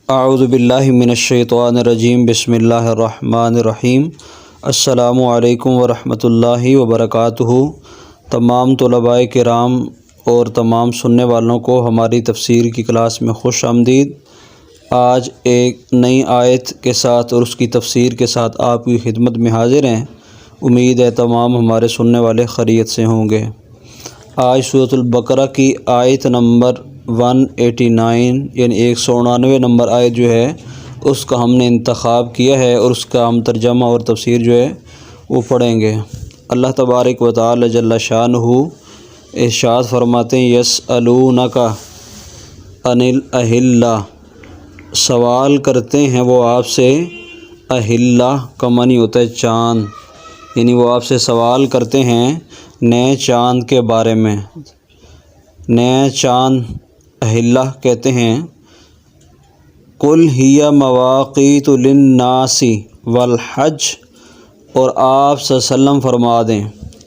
اعوذ باللہ من الشیطان الرجیم بسم اللہ الرحمن الرحیم۔ السلام علیکم ورحمۃ اللہ وبرکاتہ۔ تمام طلباء کرام اور تمام سننے والوں کو ہماری تفسیر کی کلاس میں خوش آمدید۔ آج ایک نئی آیت کے ساتھ اور اس کی تفسیر کے ساتھ آپ کی خدمت میں حاضر ہیں۔ امید ہے تمام ہمارے سننے والے خیریت سے ہوں گے۔ آج سورۃ البقرہ کی آیت نمبر 189 یعنی 199 نمبر آیت جو ہے اس کا ہم نے انتخاب کیا ہے اور اس کا ہم ترجمہ اور تفسیر جو ہے وہ پڑھیں گے۔ اللہ تبارک و تعالی جل شانہ ارشاد فرماتے ہیں یسألونک عن الاہلہ، سوال کرتے ہیں وہ آپ سے، اہلہ کا معنی ہوتا ہے چاند، یعنی وہ آپ سے سوال کرتے ہیں نئے چاند کے بارے میں۔ نئے چاند اہلہ کہتے ہیں۔ قل ہی مواقیت للناس والحج، اور آپ صلی اللہ علیہ وسلم فرما دیں۔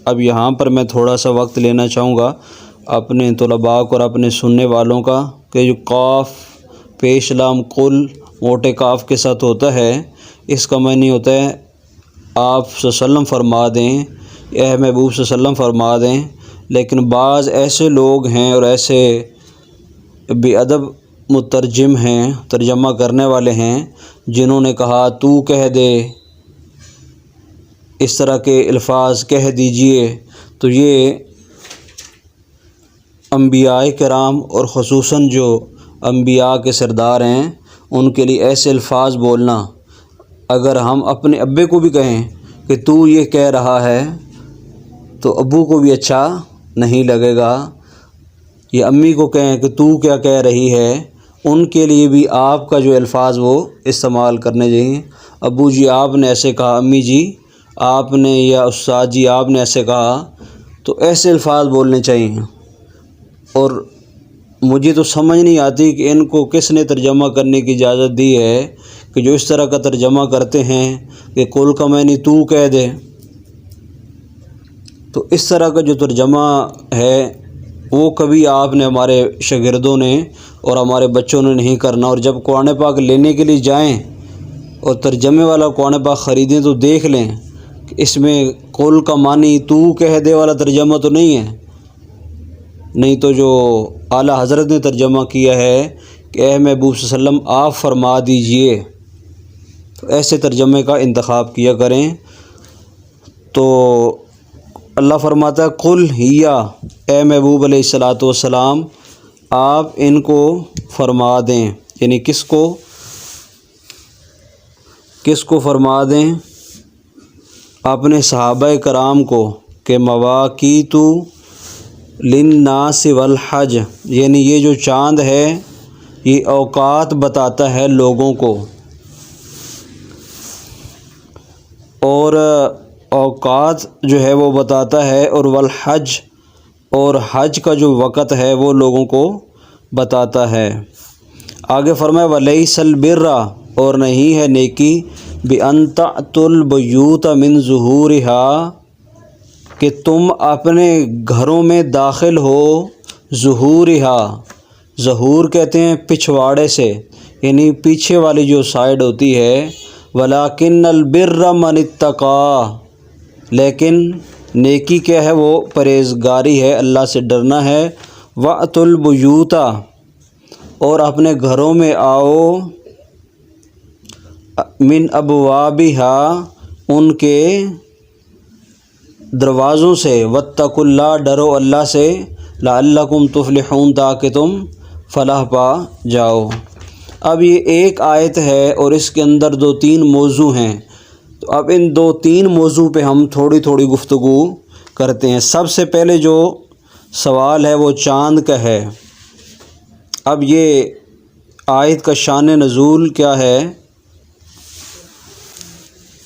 اب یہاں پر میں تھوڑا سا وقت لینا چاہوں گا اپنے طلباء کو اور اپنے سننے والوں کا کہ جو قاف پیش لام قل موٹے کاف کے ساتھ ہوتا ہے، اس کا معنی ہوتا ہے آپ صلی اللہ علیہ وسلم فرما دیں، اے محبوب صلی اللہ علیہ وسلم فرما دیں۔ لیکن بعض ایسے لوگ ہیں اور ایسے بے ادب مترجم ہیں، ترجمہ کرنے والے ہیں، جنہوں نے کہا تو کہہ دے، اس طرح کے الفاظ کہہ دیجئے۔ تو یہ انبیاء کرام اور خصوصاً جو انبیاء کے سردار ہیں ان کے لیے ایسے الفاظ بولنا، اگر ہم اپنے ابے کو بھی کہیں کہ تو یہ کہہ رہا ہے تو ابو کو بھی اچھا نہیں لگے گا، یا امی کو کہیں کہ تو کیا کہہ رہی ہے، ان کے لیے بھی آپ کا جو الفاظ وہ استعمال کرنے چاہیے۔ ابو جی آپ نے ایسے کہا، امی جی آپ نے، یا استاد جی آپ نے ایسے کہا، تو ایسے الفاظ بولنے چاہیے۔ اور مجھے تو سمجھ نہیں آتی کہ ان کو کس نے ترجمہ کرنے کی اجازت دی ہے کہ جو اس طرح کا ترجمہ کرتے ہیں کہ قل کا معنی تو کہہ دے۔ تو اس طرح کا جو ترجمہ ہے وہ کبھی آپ نے، ہمارے شاگردوں نے اور ہمارے بچوں نے نہیں کرنا۔ اور جب قرآن پاک لینے کے لیے جائیں اور ترجمے والا قرآن پاک خریدیں تو دیکھ لیں کہ اس میں قل کا معنی تو کہہ دے والا ترجمہ تو نہیں ہے، نہیں تو جو اعلیٰ حضرت نے ترجمہ کیا ہے کہ اے محبوب صلی اللہ علیہ وسلم آپ فرما دیجئے، تو ایسے ترجمے کا انتخاب کیا کریں۔ تو اللہ فرماتا ہے قل ہی، اے محبوب علیہ الصلاۃ والسلام آپ ان کو فرما دیں، یعنی کس کو فرما دیں؟ اپنے صحابہ کرام کو، کہ مواقیت للناس والحج، یعنی یہ جو چاند ہے یہ اوقات بتاتا ہے لوگوں کو، اور اوقات جو ہے وہ بتاتا ہے، اور والحج، اور حج کا جو وقت ہے وہ لوگوں کو بتاتا ہے۔ آگے فرمایا وَلَيْسَ الْبِرَّ، اور نہیں ہے نیکی بِأَن تَأْتُوا الْبُيُوتَ مِن ظُهُورِهَا، کہ تم اپنے گھروں میں داخل ہو، ظہورها، ظہور کہتے ہیں پچھواڑے سے، یعنی پیچھے والی جو سائیڈ ہوتی ہے، وَلَكِنَّ الْبِرَّ مَنِ اتَّقَىٰ، لیکن نیکی کیا ہے، وہ پرہیزگاری ہے، اللہ سے ڈرنا ہے۔ وَأْتُوا الْبُيُوتَ، اور اپنے گھروں میں آؤ، من ابوابها، ان کے دروازوں سے، واتقوا اللہ، ڈرو اللہ سے، لعلکم تفلحون، تاکہ تم فلاح پا جاؤ۔ اب یہ ایک آیت ہے اور اس کے اندر 2-3 موضوع ہیں، تو اب ان 2-3 موضوع پہ ہم تھوڑی تھوڑی گفتگو کرتے ہیں۔ سب سے پہلے جو سوال ہے وہ چاند کا ہے۔ اب یہ آیت کا شان نزول کیا ہے؟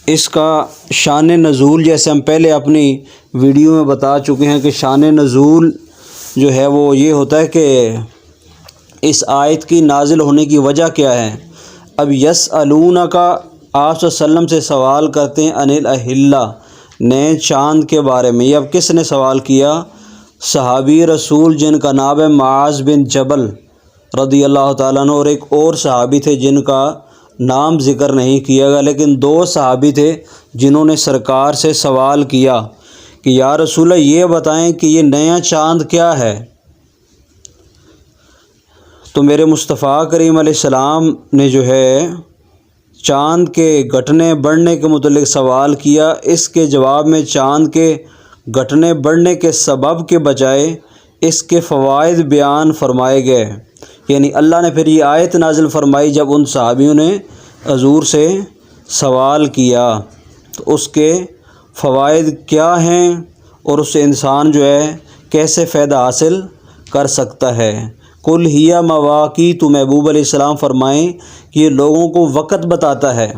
اس کا شان نزول جیسے ہم پہلے اپنی ویڈیو میں بتا چکے ہیں کہ شان نزول جو ہے وہ یہ ہوتا ہے کہ اس آیت کی نازل ہونے کی وجہ کیا ہے۔ اب یسألونک، آپ صلی اللہ علیہ وسلم سے سوال کرتے ہیں، عن الاہلہ، نئے چاند کے بارے میں۔ یہ اب کس نے سوال کیا؟ صحابی رسول جن کا نام ہے معاذ بن جبل رضی اللہ تعالیٰ عنہ اور ایک اور صحابی تھے جن کا نام ذکر نہیں کیا گیا، لیکن دو صحابی تھے جنہوں نے سرکار سے سوال کیا کہ یا رسول اللہ یہ بتائیں کہ یہ نیا چاند کیا ہے؟ تو میرے مصطفیٰ کریم علیہ السلام نے جو ہے چاند کے گھٹنے بڑھنے کے متعلق سوال کیا۔ اس کے جواب میں چاند کے گھٹنے بڑھنے کے سبب کے بجائے اس کے فوائد بیان فرمائے گئے، یعنی اللہ نے پھر یہ آیت نازل فرمائی جب ان صحابیوں نے حضور سے سوال کیا تو اس کے فوائد کیا ہیں اور اس سے انسان جو ہے کیسے فائدہ حاصل کر سکتا ہے۔ کل ہی مواقیت، محبوب علیہ السلام فرمائیں کہ یہ لوگوں کو وقت بتاتا ہے۔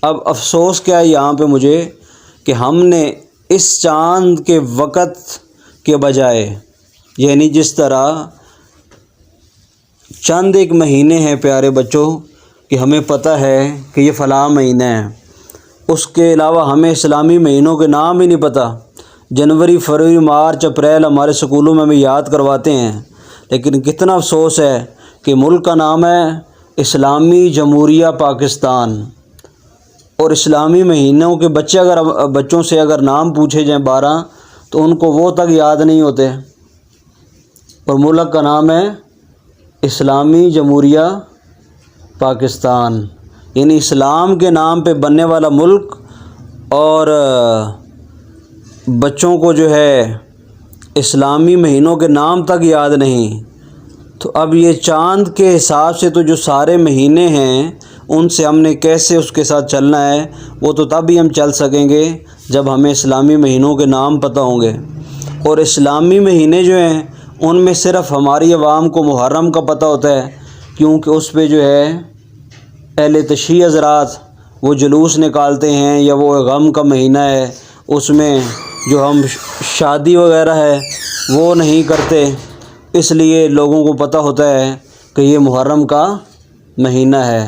اب افسوس کیا ہے یہاں پہ مجھے کہ ہم نے اس چاند کے وقت کے بجائے، یعنی جس طرح چند ایک مہینے ہیں پیارے بچوں کہ ہمیں پتہ ہے کہ یہ فلاں مہینہ ہے، اس کے علاوہ ہمیں اسلامی مہینوں کے نام ہی نہیں پتہ۔ جنوری، فروری، مارچ، اپریل ہمارے سکولوں میں ہمیں یاد کرواتے ہیں، لیکن کتنا افسوس ہے کہ ملک کا نام ہے اسلامی جمہوریہ پاکستان، اور اسلامی مہینوں کے بچوں سے اگر نام پوچھے جائیں 12 تو ان کو وہ تک یاد نہیں ہوتے، اور ملک کا نام ہے اسلامی جمہوریہ پاکستان، یعنی اسلام کے نام پہ بننے والا ملک، اور بچوں کو جو ہے اسلامی مہینوں کے نام تک یاد نہیں۔ تو اب یہ چاند کے حساب سے تو جو سارے مہینے ہیں ان سے ہم نے کیسے اس کے ساتھ چلنا ہے، وہ تو تب ہی ہم چل سکیں گے جب ہمیں اسلامی مہینوں کے نام پتہ ہوں گے۔ اور اسلامی مہینے جو ہیں ان میں صرف ہماری عوام کو محرم کا پتہ ہوتا ہے، کیونکہ اس پہ جو ہے اہل تشیع حضرات وہ جلوس نکالتے ہیں، یا وہ غم کا مہینہ ہے، اس میں جو ہم شادی وغیرہ ہے وہ نہیں کرتے، اس لیے لوگوں کو پتہ ہوتا ہے کہ یہ محرم کا مہینہ ہے۔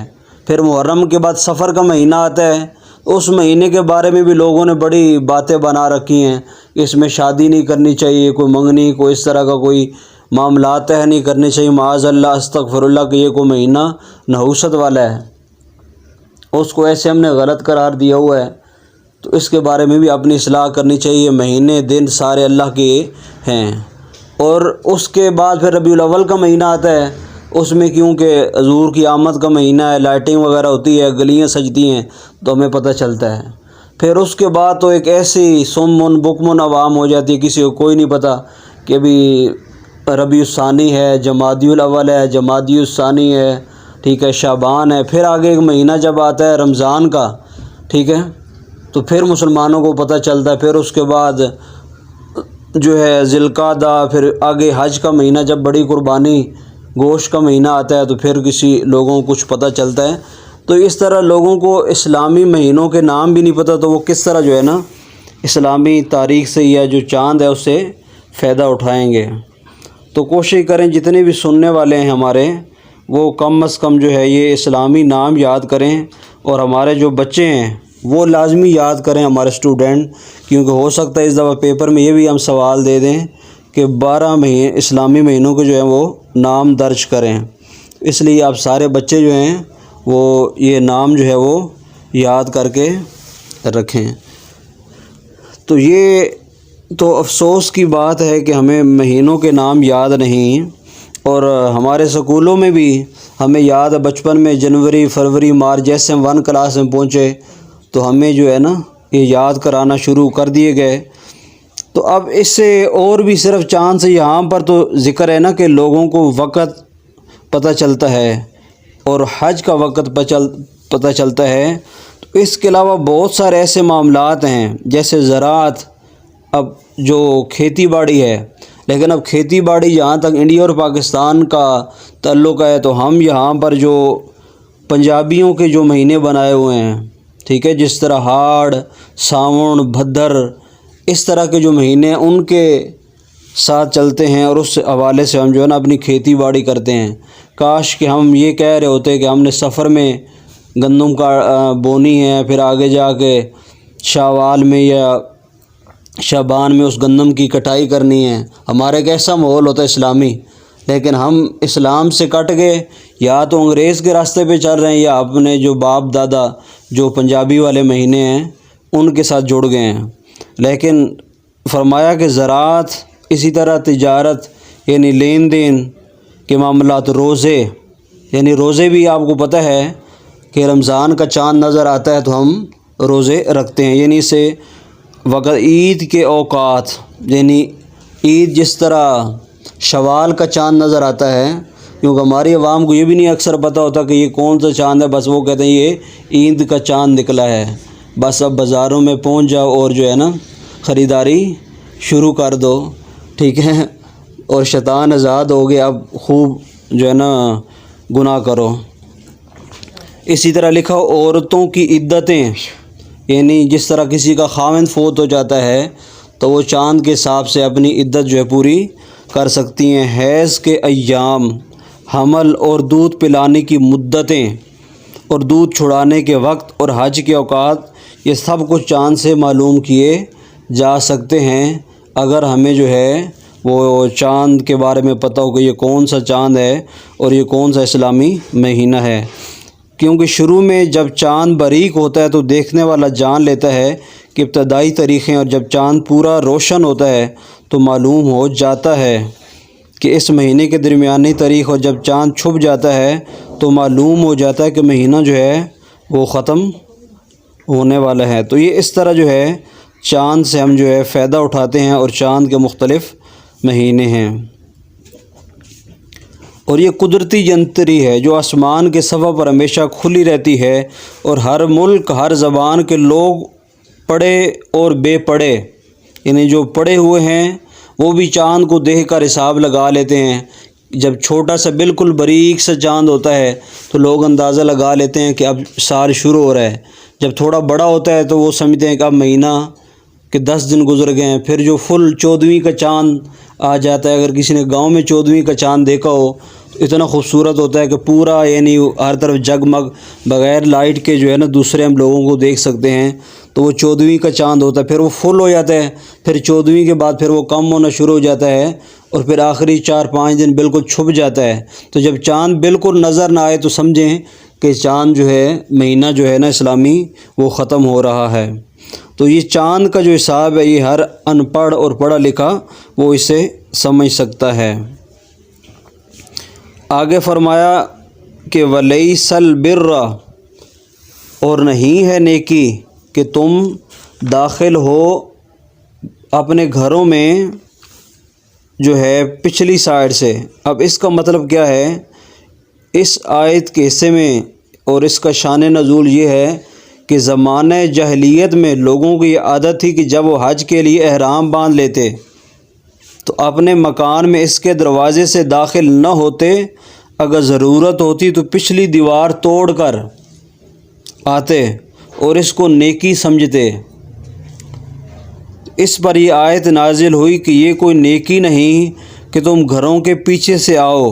پھر محرم کے بعد صفر کا مہینہ آتا ہے، اس مہینے کے بارے میں بھی لوگوں نے بڑی باتیں بنا رکھی ہیں، اس میں شادی نہیں کرنی چاہیے، کوئی منگنی، کوئی اس طرح کا کوئی معاملات طے نہیں کرنے چاہیے، معاذ اللہ استغفر اللہ کہ یہ کوئی مہینہ نحوست والا ہے، اس کو ایسے ہم نے غلط قرار دیا ہوا ہے۔ تو اس کے بارے میں بھی اپنی اصلاح کرنی چاہیے۔ مہینے دن سارے اللہ کے ہیں۔ اور اس کے بعد پھر ربیع الاول کا مہینہ آتا ہے، اس میں کیونکہ حضور کی آمد کا مہینہ ہے، لائٹنگ وغیرہ ہوتی ہے، گلیاں سجتی ہیں، تو ہمیں پتہ چلتا ہے۔ پھر اس کے بعد تو ایک ایسی سمن بکمن عوام ہو جاتی ہے، کسی کو کوئی نہیں پتہ کہ ابھی ربیع الثانی ہے، جمادی الاول ہے، جمادی الثانی ہے، ٹھیک ہے، شعبان ہے، پھر آگے ایک مہینہ جب آتا ہے رمضان کا، ٹھیک ہے، تو پھر مسلمانوں کو پتہ چلتا ہے۔ پھر اس کے بعد جو ہے ذی القعدہ، پھر آگے حج کا مہینہ جب بڑی قربانی گوشت کا مہینہ آتا ہے تو پھر کسی لوگوں کو کچھ پتہ چلتا ہے۔ تو اس طرح لوگوں کو اسلامی مہینوں کے نام بھی نہیں پتہ، تو وہ کس طرح جو ہے نا اسلامی تاریخ سے یا جو چاند ہے اس سے فائدہ اٹھائیں گے۔ تو کوشش کریں جتنے بھی سننے والے ہیں ہمارے، وہ کم از کم جو ہے یہ اسلامی نام یاد کریں، اور ہمارے جو بچے ہیں وہ لازمی یاد کریں، ہمارے اسٹوڈنٹ، کیونکہ ہو سکتا ہے اس دفعہ پیپر میں یہ بھی ہم سوال دے دیں کہ 12 مہینے اسلامی مہینوں کے جو ہیں وہ نام درج کریں۔ اس لیے آپ سارے بچے جو ہیں وہ یہ نام جو ہے وہ یاد کر کے رکھیں۔ تو یہ تو افسوس کی بات ہے کہ ہمیں مہینوں کے نام یاد نہیں، اور ہمارے سکولوں میں بھی ہمیں یاد ہے بچپن میں جنوری، فروری، مارچ، جیسے ہم 1 کلاس میں پہنچے تو ہمیں جو ہے نا یہ یاد کرانا شروع کر دیے گئے۔ تو اب اس سے اور بھی صرف چاند سے یہاں پر تو ذکر ہے نا کہ لوگوں کو وقت پتہ چلتا ہے اور حج کا وقت پتہ چلتا ہے، تو اس کے علاوہ بہت سارے ایسے معاملات ہیں جیسے زراعت، اب جو کھیتی باڑی ہے، لیکن اب کھیتی باڑی جہاں تک انڈیا اور پاکستان کا تعلق ہے تو ہم یہاں پر جو پنجابیوں کے جو مہینے بنائے ہوئے ہیں، ٹھیک ہے، جس طرح ہاڑ، ساون، بھدر، اس طرح کے جو مہینے ہیں ان کے ساتھ چلتے ہیں، اور اس حوالے سے ہم جو ہے نا اپنی کھیتی باڑی کرتے ہیں۔ کاش کہ ہم یہ کہہ رہے ہوتے کہ ہم نے سفر میں گندم کا بونی ہے، پھر آگے جا کے شوال میں یا شعبان میں اس گندم کی کٹائی کرنی ہے۔ ہمارا ایک ایسا ماحول ہوتا ہے اسلامی لیکن ہم اسلام سے کٹ گئے، یا تو انگریز کے راستے پہ چل رہے ہیں، یا اپنے جو باپ دادا جو پنجابی والے مہینے ہیں ان کے ساتھ جڑ گئے ہیں۔ لیکن فرمایا کہ زراعت، اسی طرح تجارت یعنی لین دین کے معاملات، روزے یعنی روزے بھی آپ کو پتہ ہے کہ رمضان کا چاند نظر آتا ہے تو ہم روزے رکھتے ہیں، یعنی اسے وقت عید کے اوقات، یعنی عید جس طرح شوال کا چاند نظر آتا ہے، کیونکہ ہماری عوام کو یہ بھی نہیں اکثر پتہ ہوتا کہ یہ کون سا چاند ہے، بس وہ کہتے ہیں یہ عید کا چاند نکلا ہے، بس اب بازاروں میں پہنچ جاؤ اور جو ہے نا خریداری شروع کر دو، ٹھیک ہے، اور شیطان آزاد ہو گیا، اب خوب جو ہے نا گناہ کرو۔ اسی طرح لکھا عورتوں کی عدتیں، یعنی جس طرح کسی کا خاوند فوت ہو جاتا ہے تو وہ چاند کے حساب سے اپنی عدت جو ہے پوری کر سکتی ہیں۔ حیض کے ایام، حمل اور دودھ پلانے کی مدتیں اور دودھ چھڑانے کے وقت اور حج کے اوقات، یہ سب کچھ چاند سے معلوم کیے جا سکتے ہیں اگر ہمیں جو ہے وہ چاند کے بارے میں پتہ ہو کہ یہ کون سا چاند ہے اور یہ کون سا اسلامی مہینہ ہے۔ کیونکہ شروع میں جب چاند باریک ہوتا ہے تو دیکھنے والا جان لیتا ہے کہ ابتدائی تاریخ ہیں، اور جب چاند پورا روشن ہوتا ہے تو معلوم ہو جاتا ہے کہ اس مہینے کے درمیانی تاریخ، اور جب چاند چھپ جاتا ہے تو معلوم ہو جاتا ہے کہ مہینہ جو ہے وہ ختم ہونے والا ہے۔ تو یہ اس طرح جو ہے چاند سے ہم جو ہے فائدہ اٹھاتے ہیں، اور چاند کے مختلف مہینے ہیں، اور یہ قدرتی جنتری ہے جو آسمان کے صفحہ پر ہمیشہ کھلی رہتی ہے، اور ہر ملک، ہر زبان کے لوگ، پڑھے اور بے پڑھے، یعنی جو پڑھے ہوئے ہیں وہ بھی چاند کو دیکھ کر حساب لگا لیتے ہیں۔ جب چھوٹا سا بالکل باریک سا چاند ہوتا ہے تو لوگ اندازہ لگا لیتے ہیں کہ اب سال شروع ہو رہا ہے۔ جب تھوڑا بڑا ہوتا ہے تو وہ سمجھتے ہیں کہ اب مہینہ کہ 10 دن گزر گئے ہیں۔ پھر جو فل 14ویں کا چاند آ جاتا ہے، اگر کسی نے گاؤں میں 14ویں کا چاند دیکھا ہو تو اتنا خوبصورت ہوتا ہے کہ پورا یعنی ہر طرف جگمگ، بغیر لائٹ کے جو ہے نا دوسرے ہم لوگوں کو دیکھ سکتے ہیں، تو وہ 14ویں کا چاند ہوتا ہے۔ پھر وہ فل ہو جاتا ہے، پھر 14ویں کے بعد پھر وہ کم ہونا شروع ہو جاتا ہے، اور پھر آخری 4-5 دن بالکل چھپ جاتا ہے۔ تو جب چاند بالکل نظر نہ آئے تو سمجھیں کہ چاند جو ہے مہینہ جو ہے نا اسلامی وہ ختم ہو رہا ہے۔ تو یہ چاند کا جو حساب ہے یہ ہر ان پڑھ اور پڑھا لکھا وہ اسے سمجھ سکتا ہے۔ آگے فرمایا کہ وَلَيْسَ الْبِرَّ، اور نہیں ہے نیکی کہ تم داخل ہو اپنے گھروں میں جو ہے پچھلی سائڈ سے۔ اب اس کا مطلب کیا ہے؟ اس آیت کے حصے میں اور اس کا شان نزول یہ ہے کہ زمانہ جاہلیت میں لوگوں کی یہ عادت تھی کہ جب وہ حج کے لیے احرام باندھ لیتے تو اپنے مکان میں اس کے دروازے سے داخل نہ ہوتے، اگر ضرورت ہوتی تو پچھلی دیوار توڑ کر آتے اور اس کو نیکی سمجھتے۔ اس پر یہ آیت نازل ہوئی کہ یہ کوئی نیکی نہیں کہ تم گھروں کے پیچھے سے آؤ،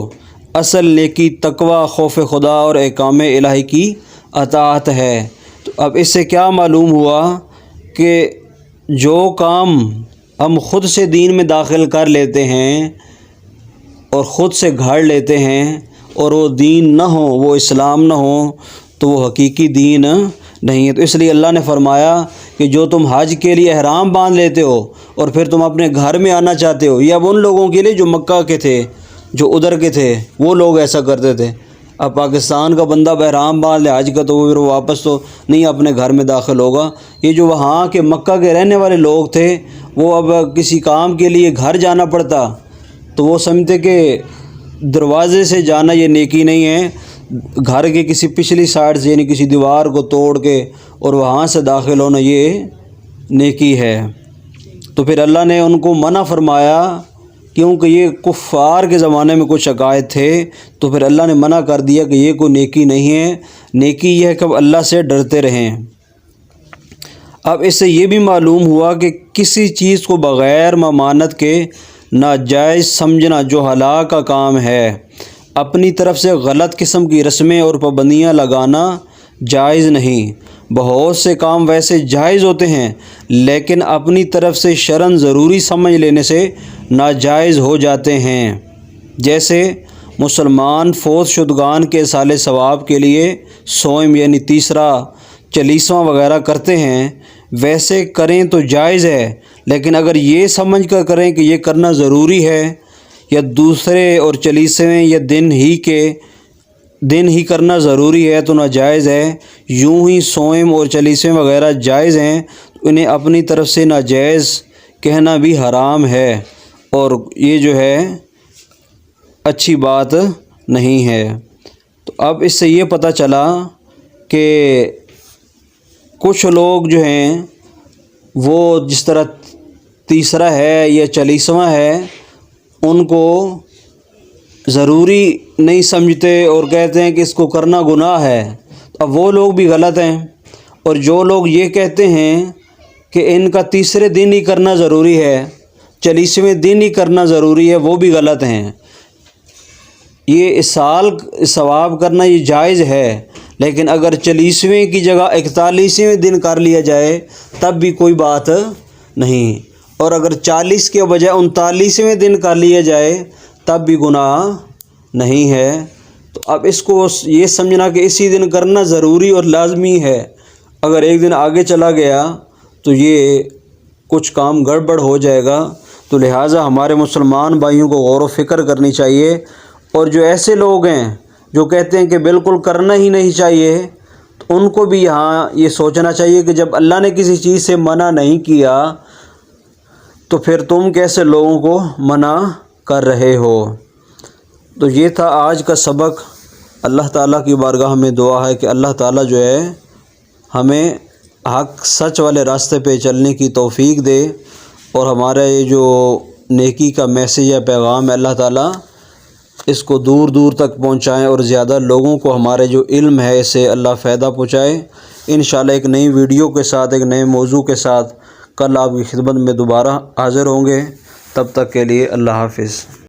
اصل نیکی تقوی، خوف خدا اور احکام الہی کی اطاعت ہے۔ تو اب اس سے کیا معلوم ہوا کہ جو کام ہم خود سے دین میں داخل کر لیتے ہیں اور خود سے گھاڑ لیتے ہیں اور وہ دین نہ ہو، وہ اسلام نہ ہو، تو وہ حقیقی دین نہیں ہے۔ تو اس لیے اللہ نے فرمایا کہ جو تم حج کے لیے احرام باندھ لیتے ہو اور پھر تم اپنے گھر میں آنا چاہتے ہو، یہ اب ان لوگوں کے لیے جو مکہ کے تھے، جو ادھر کے تھے، وہ لوگ ایسا کرتے تھے۔ اب پاکستان کا بندہ احرام باندھ لے حج کا تو وہ پھر واپس تو نہیں اپنے گھر میں داخل ہوگا۔ یہ جو وہاں کے مکہ کے رہنے والے لوگ تھے، وہ اب کسی کام کے لیے گھر جانا پڑتا تو وہ سمجھتے کہ دروازے سے جانا یہ نیکی نہیں ہے، گھر کے کسی پچھلی سائڈ سے یعنی کسی دیوار کو توڑ کے اور وہاں سے داخل ہونا یہ نیکی ہے۔ تو پھر اللہ نے ان کو منع فرمایا، کیونکہ یہ کفار کے زمانے میں کچھ عقائد تھے، تو پھر اللہ نے منع کر دیا کہ یہ کوئی نیکی نہیں ہے، نیکی یہ ہے کہ اللہ سے ڈرتے رہیں۔ اب اس سے یہ بھی معلوم ہوا کہ کسی چیز کو بغیر ممانت کے ناجائز سمجھنا جو ہلاک کا کام ہے، اپنی طرف سے غلط قسم کی رسمیں اور پابندیاں لگانا جائز نہیں۔ بہت سے کام ویسے جائز ہوتے ہیں لیکن اپنی طرف سے شرعاً ضروری سمجھ لینے سے ناجائز ہو جاتے ہیں۔ جیسے مسلمان فوت شدگان کے سال ثواب کے لیے صوم یعنی تیسرا چالیسواں وغیرہ کرتے ہیں، ویسے کریں تو جائز ہے، لیکن اگر یہ سمجھ کر کریں کہ یہ کرنا ضروری ہے یا دوسرے اور چالیسویں یا دن ہی کرنا ضروری ہے تو ناجائز ہے۔ یوں ہی صوم اور چالیسویں وغیرہ جائز ہیں، انہیں اپنی طرف سے ناجائز کہنا بھی حرام ہے، اور یہ جو ہے اچھی بات نہیں ہے۔ تو اب اس سے یہ پتہ چلا کہ کچھ لوگ جو ہیں وہ جس طرح تیسرا ہے یا چالیسواں ہے ان کو ضروری نہیں سمجھتے اور کہتے ہیں کہ اس کو کرنا گناہ ہے، اب وہ لوگ بھی غلط ہیں۔ اور جو لوگ یہ کہتے ہیں کہ ان کا تیسرے دن ہی کرنا ضروری ہے، چالیسویں دن ہی کرنا ضروری ہے، وہ بھی غلط ہیں۔ یہ سال ثواب کرنا یہ جائز ہے، لیکن اگر چالیسویں کی جگہ 41ویں دن کر لیا جائے تب بھی کوئی بات نہیں، اور اگر 40 کے بجائے 39ویں دن کر لیا جائے تب بھی گناہ نہیں ہے۔ تو اب اس کو یہ سمجھنا کہ اسی دن کرنا ضروری اور لازمی ہے، اگر ایک دن آگے چلا گیا تو یہ کچھ کام گڑبڑ ہو جائے گا۔ تو لہٰذا ہمارے مسلمان بھائیوں کو غور و فکر کرنی چاہیے، اور جو ایسے لوگ ہیں جو کہتے ہیں کہ بالکل کرنا ہی نہیں چاہیے، تو ان کو بھی یہاں یہ سوچنا چاہیے کہ جب اللہ نے کسی چیز سے منع نہیں کیا تو پھر تم کیسے لوگوں کو منع کر رہے ہو۔ تو یہ تھا آج کا سبق۔ اللہ تعالیٰ کی بارگاہ میں دعا ہے کہ اللہ تعالیٰ جو ہے ہمیں حق سچ والے راستے پہ چلنے کی توفیق دے، اور ہمارا یہ جو نیکی کا میسیج یا پیغام ہے اللہ تعالیٰ اس کو دور دور تک پہنچائیں، اور زیادہ لوگوں کو ہمارے جو علم ہے اسے اللہ فائدہ پہنچائے۔ انشاءاللہ ایک نئی ویڈیو کے ساتھ، ایک نئے موضوع کے ساتھ کل آپ کی خدمت میں دوبارہ حاضر ہوں گے۔ تب تک کے لیے اللہ حافظ۔